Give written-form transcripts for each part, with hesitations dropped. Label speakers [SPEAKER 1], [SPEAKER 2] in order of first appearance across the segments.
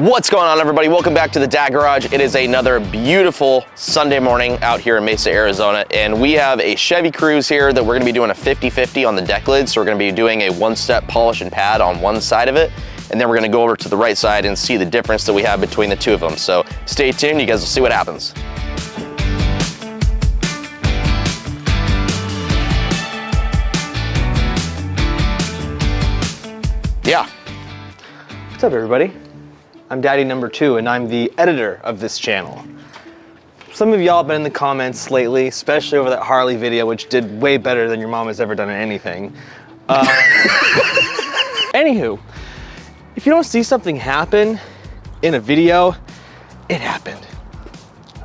[SPEAKER 1] What's going on, everybody? Welcome back to the Dad Garage. It is another beautiful Sunday morning out here in Mesa, Arizona, and we have a Chevy Cruze here that we're gonna be doing a 50-50 on the deck lid. So we're gonna be doing a one-step polish and pad on one side of it, and then we're gonna go over to the right side and see the difference that we have between the two of them. So stay tuned, you guys will see what happens. Yeah.
[SPEAKER 2] What's up, everybody? I'm Daddy number 2, and I'm the editor of this channel. Some of y'all have been in the comments lately, especially over that Harley video, which did way better than your mom has ever done in anything. Anywho, if you don't see something happen in a video, it happened.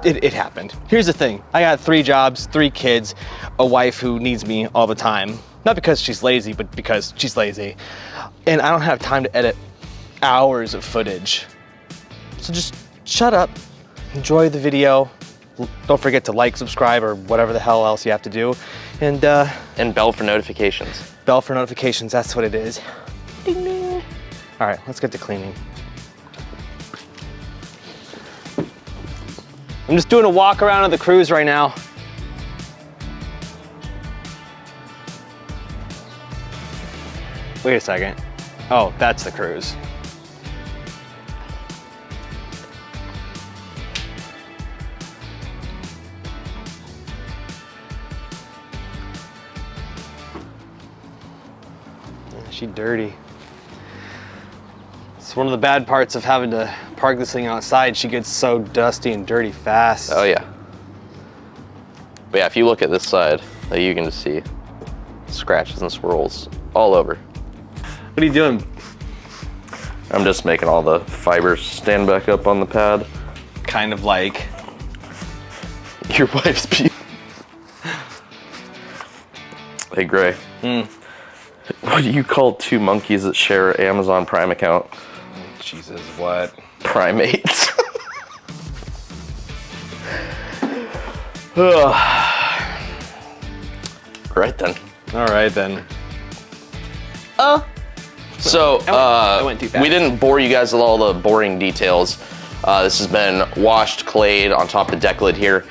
[SPEAKER 2] It happened. Here's the thing. I got 3 jobs, 3 kids, a wife who needs me all the time. Not because she's lazy, but because she's lazy. And I don't have time to edit hours of footage. So just shut up, enjoy the video. Don't forget to like, subscribe, or whatever the hell else you have to do. And
[SPEAKER 1] bell for notifications.
[SPEAKER 2] Bell for notifications, that's what it is. Ding ding. All right, let's get to cleaning. I'm just doing a walk around of the Cruze right now. Wait a second. Oh, that's the Cruze. She's dirty. It's one of the bad parts of having to park this thing outside. She gets so dusty and dirty fast.
[SPEAKER 1] Oh yeah. But yeah, if you look at this side, you can just see scratches and swirls all over.
[SPEAKER 2] What are you doing?
[SPEAKER 1] I'm just making all the fibers stand back up on the pad.
[SPEAKER 2] Kind of like
[SPEAKER 1] your wife's pee. Hey, Gray. What do you call 2 monkeys that share an Amazon Prime account?
[SPEAKER 2] Jesus, what?
[SPEAKER 1] Primates. Right then.
[SPEAKER 2] All right then.
[SPEAKER 1] So,
[SPEAKER 2] I went too fast.
[SPEAKER 1] we didn't bore you guys with all the boring details. This has been washed, clayed on top of the deck lid here.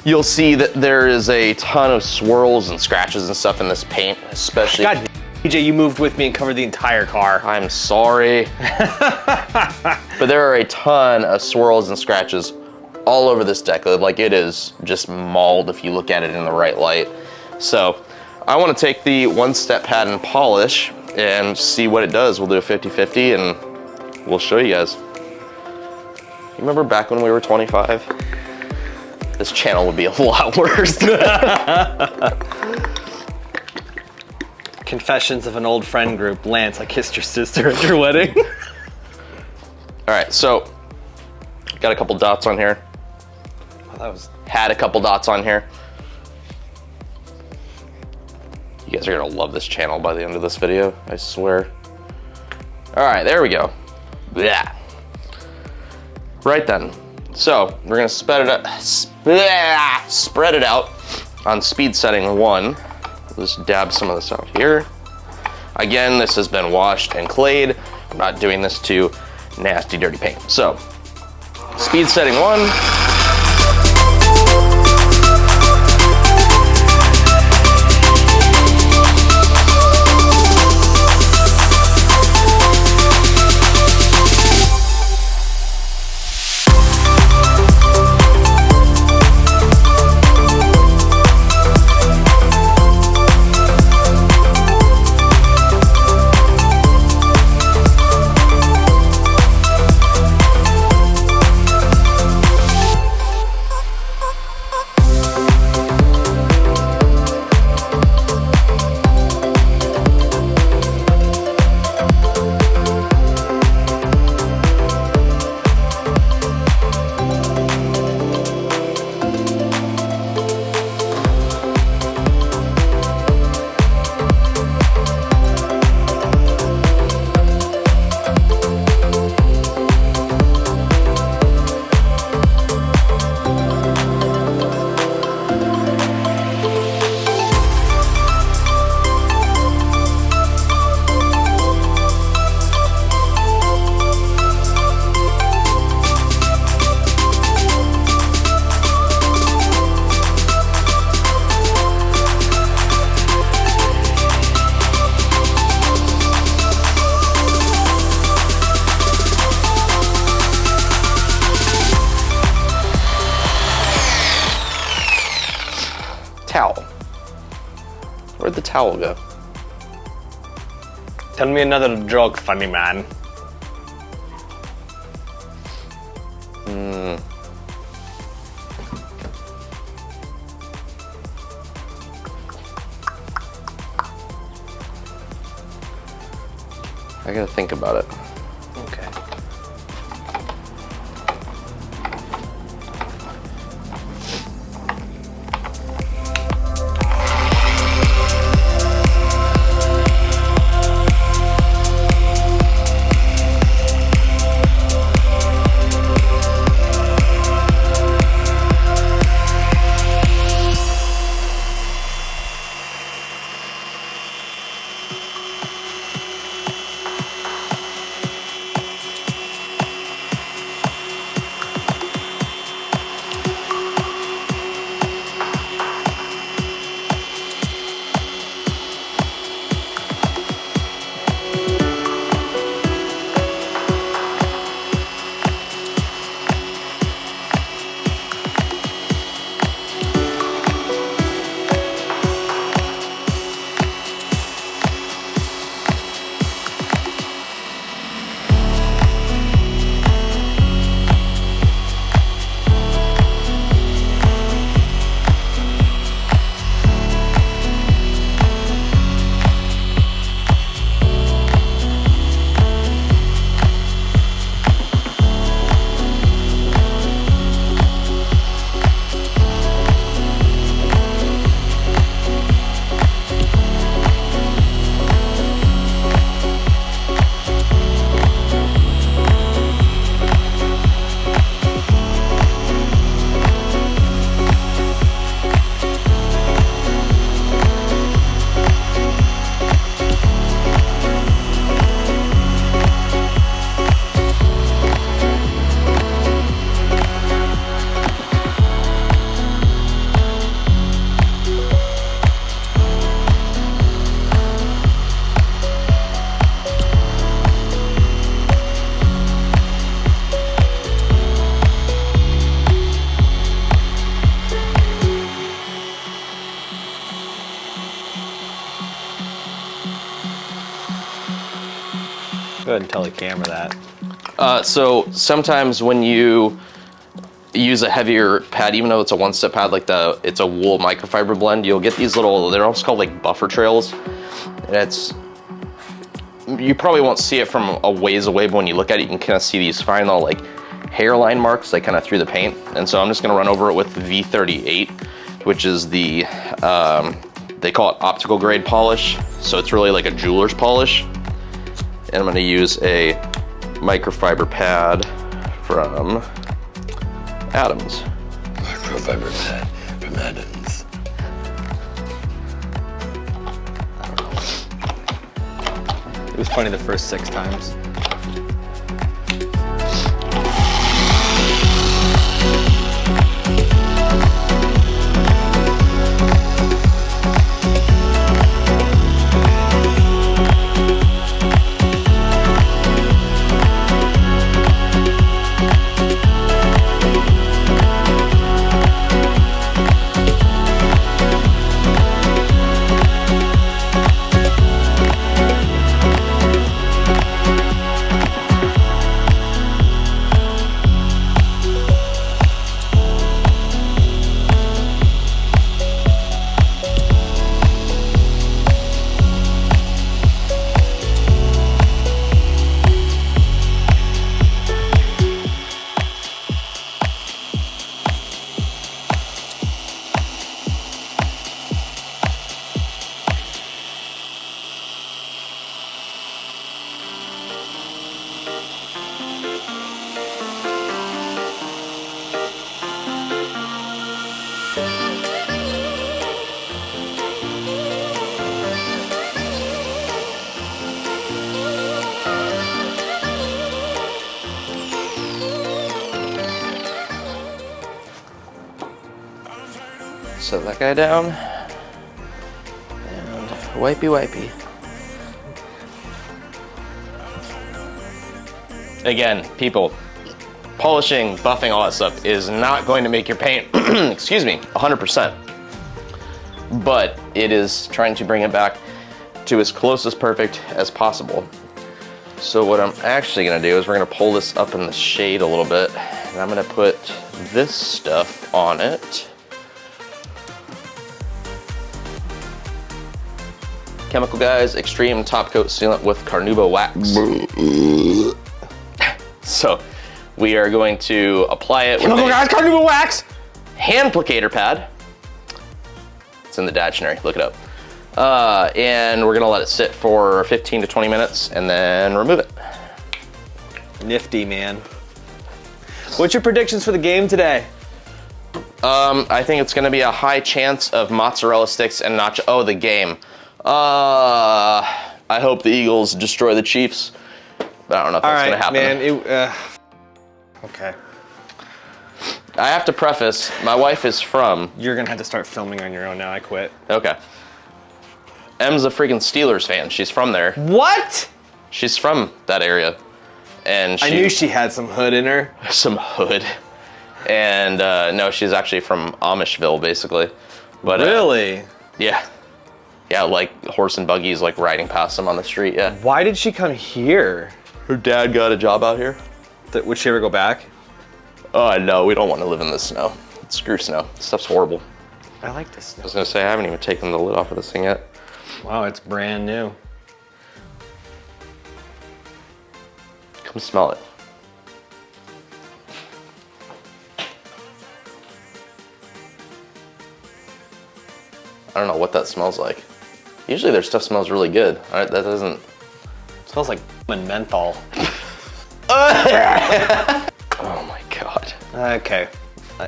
[SPEAKER 1] You'll see that there is a ton of swirls and scratches and stuff in this paint, especially.
[SPEAKER 2] God, DJ, you moved with me and covered the entire car.
[SPEAKER 1] I'm sorry. But there are a ton of swirls and scratches all over this deck lid. Like, it is just mauled if you look at it in the right light. So I want to take the one-step pad and polish and see what it does. We'll do a 50-50 and we'll show you guys. You remember back when we were 25? This channel would be a lot worse.
[SPEAKER 2] Confessions of an old friend group. Lance, I kissed your sister at your wedding.
[SPEAKER 1] All right, so got a couple dots on here. Had a couple dots on here. You guys are gonna love this channel by the end of this video, I swear. All right, there we go. Yeah. Right then. So we're gonna spread it out on speed setting 1. Just dab some of this out here. Again, this has been washed and clayed. I'm not doing this to nasty, dirty paint. So, speed setting 1. Towel. Where'd the towel go?
[SPEAKER 2] Tell me another joke, funny man.
[SPEAKER 1] I gotta think about it.
[SPEAKER 2] Okay. Go ahead and tell the camera that.
[SPEAKER 1] So sometimes when you use a heavier pad, even though it's a one-step pad, like it's a wool microfiber blend, you'll get these little, they're almost called like buffer trails. And you probably won't see it from a ways away, but when you look at it, you can kind of see these fine little like hairline marks, like kind of through the paint. And so I'm just gonna run over it with V38, which is the, they call it optical grade polish. So it's really like a jeweler's polish. And I'm gonna use a microfiber pad from Adams.
[SPEAKER 3] Microfiber pad from Adams.
[SPEAKER 2] It was funny the first 6 times.
[SPEAKER 1] Set that guy down. And wipey wipey. Again, people, polishing, buffing, all that stuff is not going to make your paint, excuse me, 100%. but it is trying to bring it back to as close as perfect as possible. So what I'm actually gonna do is we're gonna pull this up in the shade a little bit, and I'm gonna put this stuff on it. Chemical Guys Extreme Top Coat Sealant with Carnauba Wax. So we are going to apply it with
[SPEAKER 2] Chemical Guys Carnauba Wax!
[SPEAKER 1] hand applicator pad. It's in the dictionary, look it up. And we're gonna let it sit for 15 to 20 minutes and then remove it.
[SPEAKER 2] Nifty, man. What's your predictions for the game today?
[SPEAKER 1] I think it's gonna be a high chance of mozzarella sticks and nacho. Oh, the game. I hope the Eagles destroy the Chiefs, but I don't know if that's gonna happen.
[SPEAKER 2] Man, okay.
[SPEAKER 1] I have to preface, my wife is from.
[SPEAKER 2] You're gonna have to start filming on your own now, I quit.
[SPEAKER 1] Okay. Em's a freaking Steelers fan. She's from there.
[SPEAKER 2] What?
[SPEAKER 1] She's from that area. And
[SPEAKER 2] I knew she had some hood in her.
[SPEAKER 1] Some hood. And no, she's actually from Amishville, basically. But
[SPEAKER 2] really?
[SPEAKER 1] Yeah. Yeah, like horse and buggies like riding past them on the street, yeah.
[SPEAKER 2] Why did she come here?
[SPEAKER 1] Her dad got a job out here.
[SPEAKER 2] Would she ever go back?
[SPEAKER 1] Oh, no, we don't want to live in the snow. Screw snow. This stuff's horrible.
[SPEAKER 2] I like this
[SPEAKER 1] I
[SPEAKER 2] stuff.
[SPEAKER 1] was gonna say, I haven't even taken the lid off of this thing yet.
[SPEAKER 2] Wow, it's brand new.
[SPEAKER 1] Come smell it. I don't know what that smells like. Usually their stuff smells really good. All right, that doesn't.
[SPEAKER 2] It smells like and menthol.
[SPEAKER 1] Oh my God.
[SPEAKER 2] Okay.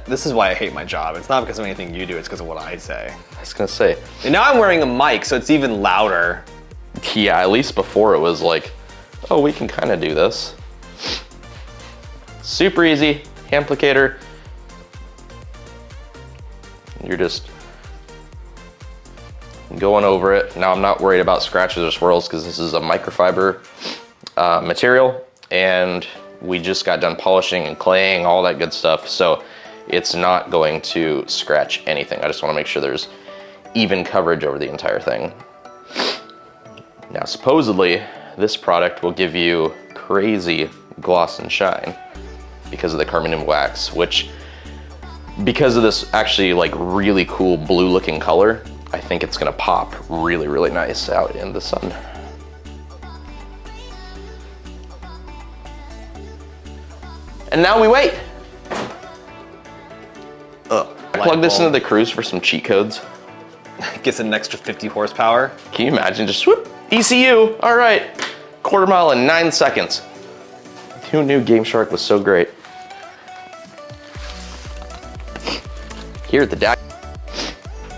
[SPEAKER 2] This is why I hate my job. It's not because of anything you do, it's because of what I say.
[SPEAKER 1] I was gonna say.
[SPEAKER 2] And now I'm wearing a mic, so it's even louder.
[SPEAKER 1] Yeah, at least before it was like, oh, we can kind of do this. Super easy, hand applicator. You're just going over it. Now I'm not worried about scratches or swirls because this is a microfiber material, and we just got done polishing and claying, all that good stuff. So it's not going to scratch anything. I just want to make sure there's even coverage over the entire thing. Now, supposedly, this product will give you crazy gloss and shine because of the carbon wax, which, because of this actually like really cool blue looking color, I think it's gonna pop really, really nice out in the sun. And now we wait. Plug this into the Cruze for some cheat codes.
[SPEAKER 2] Gets an extra 50 horsepower.
[SPEAKER 1] Can you imagine? Just whoop, ECU, all right. Quarter mile in 9 seconds. Who knew Game Shark was so great? Here at the DAC,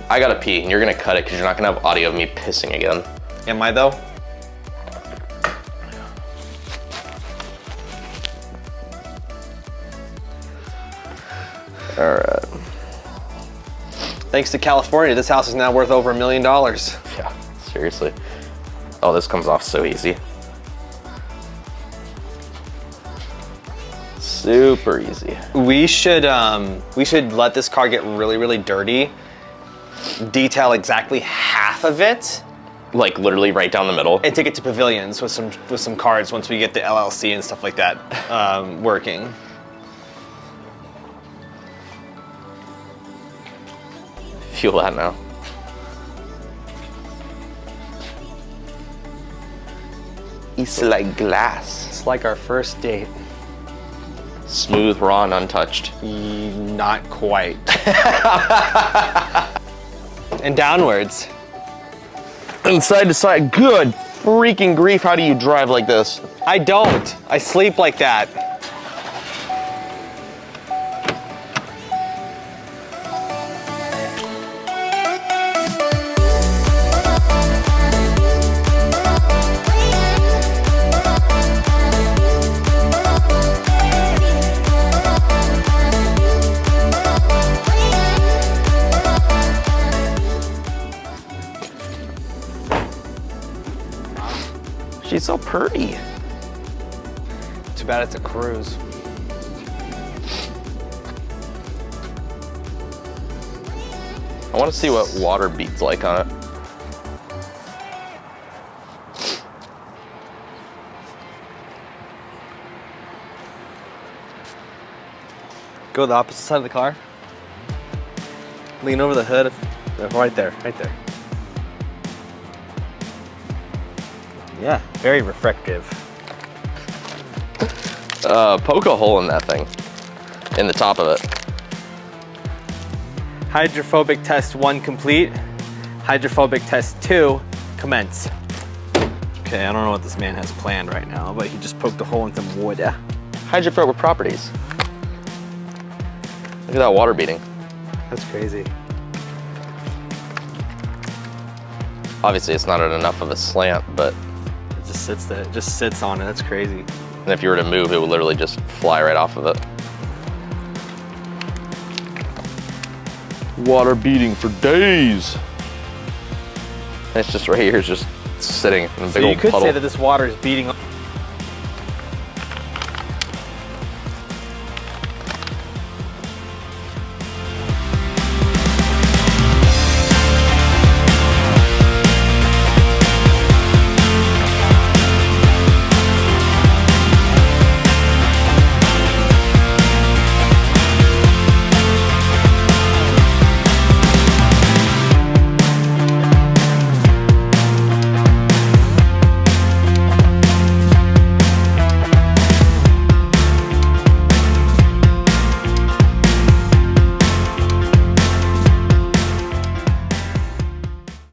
[SPEAKER 1] I gotta pee, and you're gonna cut it because you're not gonna have audio of me pissing again.
[SPEAKER 2] Am I though?
[SPEAKER 1] All right.
[SPEAKER 2] Thanks to California, this house is now worth over $1 million.
[SPEAKER 1] Yeah, seriously. Oh, this comes off so easy. Super easy.
[SPEAKER 2] We should let this car get really, really dirty. Detail exactly half of it.
[SPEAKER 1] Like literally right down the middle.
[SPEAKER 2] And take it to pavilions with some cards once we get the LLC and stuff like that working.
[SPEAKER 1] Feel that now. It's like glass.
[SPEAKER 2] It's like our first date.
[SPEAKER 1] Smooth, raw, and untouched.
[SPEAKER 2] Not quite. And downwards.
[SPEAKER 1] And side to side. Good freaking grief, how do you drive like this?
[SPEAKER 2] I don't. I sleep like that.
[SPEAKER 1] She's so pretty.
[SPEAKER 2] Too bad it's a Cruze.
[SPEAKER 1] I want to see what water beats like on it.
[SPEAKER 2] Go to the opposite side of the car. Lean over the hood. Right there, right there. Yeah, very reflective.
[SPEAKER 1] Poke a hole in that thing, in the top of it.
[SPEAKER 2] Hydrophobic test 1 complete. Hydrophobic test 2 commence. Okay, I don't know what this man has planned right now, but he just poked a hole in some wood.
[SPEAKER 1] Hydrophobic properties. Look at that water beating.
[SPEAKER 2] That's crazy.
[SPEAKER 1] Obviously, it's not at enough of a slant, but
[SPEAKER 2] It just sits there, it just sits on it. That's crazy.
[SPEAKER 1] and if you were to move, it would literally just fly right off of it. Water beating for days. And it's just right here, it's just sitting in a big
[SPEAKER 2] So you
[SPEAKER 1] old
[SPEAKER 2] could
[SPEAKER 1] puddle.
[SPEAKER 2] say that this water is beating